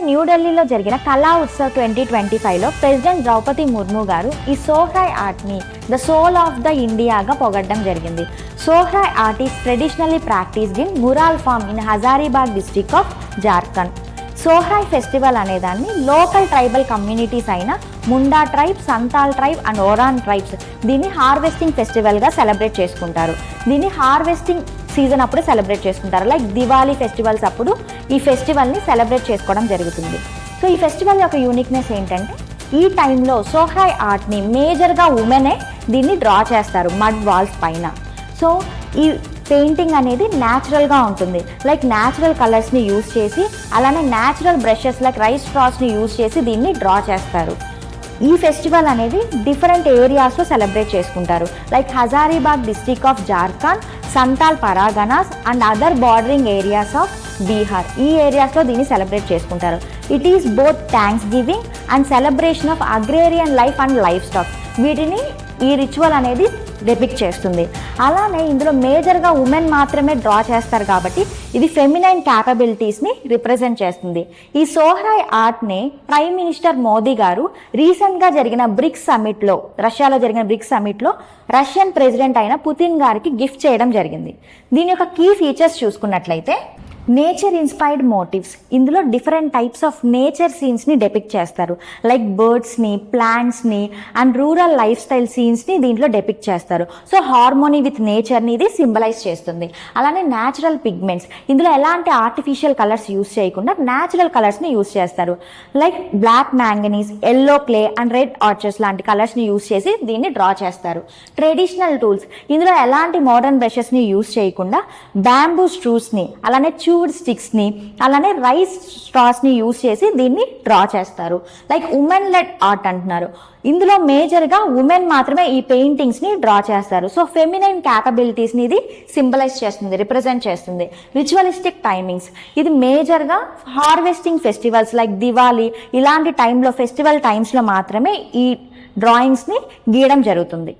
న్యూఢిల్లీలో జరిగిన కళా ఉత్సవ్ 2025లో ప్రెసిడెంట్ ద్రౌపది ముర్ము గారు ఈ సోహ్రాయ్ ఆర్ట్ని ద సోల్ ఆఫ్ ద ఇండియాగా పొగడడం జరిగింది. Sohrai art is traditionally practised in mural form in Hazaribagh district of Jharkhand. Sohrai festival అనేదాన్ని లోకల్ ట్రైబల్ కమ్యూనిటీస్ అయిన Munda tribe, Santal tribe and Oraon tribes దీన్ని హార్వెస్టింగ్ ఫెస్టివల్గా సెలబ్రేట్ చేసుకుంటారు. దీన్ని హార్వెస్టింగ్ సీజన్ అప్పుడు సెలబ్రేట్ చేసుకుంటారు. లైక్ దివాళీ ఫెస్టివల్స్ అప్పుడు ఈ ఫెస్టివల్ని సెలబ్రేట్ చేసుకోవడం జరుగుతుంది. సో ఈ ఫెస్టివల్ యొక్క యూనిక్నెస్ ఏంటంటే ఈ టైంలో సోహ్రాయ్ ఆర్ట్ని మేజర్గా ఉమెనే దీన్ని డ్రా చేస్తారు మడ్ వాల్స్ పైన. సో ఈ పెయింటింగ్ అనేది న్యాచురల్గా ఉంటుంది. లైక్ న్యాచురల్ కలర్స్ని యూజ్ చేసి, అలానే న్యాచురల్ బ్రషెస్ లైక్ రైస్ స్ట్రాస్ని యూజ్ చేసి దీన్ని డ్రా చేస్తారు. ఈ ఫెస్టివల్ అనేది డిఫరెంట్ ఏరియాస్లో సెలబ్రేట్ చేసుకుంటారు. Like Hazaribagh district of Jharkhand, Santal Parganas and other bordering areas of Bihar, ఈ ఏరియాస్లో దీన్ని సెలబ్రేట్ చేసుకుంటారు. It is both thanksgiving and celebration of agrarian life and livestock, వీటిని ఈ రిచువల్ అనేది డెపిక్ట్ చేస్తుంది. అలానే ఇందులో మేజర్గా ఉమెన్ మాత్రమే డ్రా చేస్తారు కాబట్టి ఇది ఫెమినైన్ క్యాపబిలిటీస్ని రిప్రజెంట్ చేస్తుంది. ఈ సోహ్రాయ్ ఆర్ట్ని ప్రైమ్ మినిస్టర్ మోదీ గారు రీసెంట్గా జరిగిన బ్రిక్స్ సమిట్లో, రష్యాలో జరిగిన బ్రిక్స్ సమిట్లో రష్యన్ ప్రెసిడెంట్ అయిన పుతిన్ గారికి గిఫ్ట్ చేయడం జరిగింది. దీని యొక్క కీ ఫీచర్స్ చూసుకున్నట్లయితే నేచర్ ఇన్స్పైర్డ్ మోటివ్స్, ఇందులో డిఫరెంట్ టైప్స్ ఆఫ్ నేచర్ సీన్స్ని డెపిక్ట్ చేస్తారు. లైక్ బర్డ్స్ని, ప్లాంట్స్ని అండ్ రూరల్ లైఫ్ స్టైల్ సీన్స్ని దీంట్లో డెపిక్ట్ చేస్తారు. సో హార్మోనీ విత్ నేచర్ని ఇది సింబలైజ్ చేస్తుంది. అలానే న్యాచురల్ పిగ్మెంట్స్, ఇందులో ఎలాంటి ఆర్టిఫిషియల్ కలర్స్ యూస్ చేయకుండా న్యాచురల్ కలర్స్ని యూస్ చేస్తారు. Like black manganese, yellow clay and red ochres లాంటి కలర్స్ని యూస్ చేసి దీన్ని డ్రా చేస్తారు. ట్రెడిషనల్ టూల్స్, ఇందులో ఎలాంటి మోడర్న్ బ్రషెస్ని యూస్ చేయకుండా బ్యాంబూ స్ట్రూస్ని, అలానే స్టిక్స్ని, అలానే రైస్ స్ట్రాస్ని యూజ్ చేసి దీన్ని డ్రా చేస్తారు. లైక్ ఉమెన్ లెడ్ ఆర్ట్ అంటున్నారు. ఇందులో మేజర్గా ఉమెన్ మాత్రమే ఈ పెయింటింగ్స్ని డ్రా చేస్తారు. సో ఫెమినైన్ క్యాపబిలిటీస్ని ఇది సింబలైజ్ చేస్తుంది, రిప్రజెంట్ చేస్తుంది. రిచువలిస్టిక్ టైమింగ్స్, ఇది మేజర్గా హార్వెస్టింగ్ ఫెస్టివల్స్ లైక్ దివాళీ ఇలాంటి టైంలో, ఫెస్టివల్ టైమ్స్లో మాత్రమే ఈ డ్రాయింగ్స్ని గీయడం జరుగుతుంది.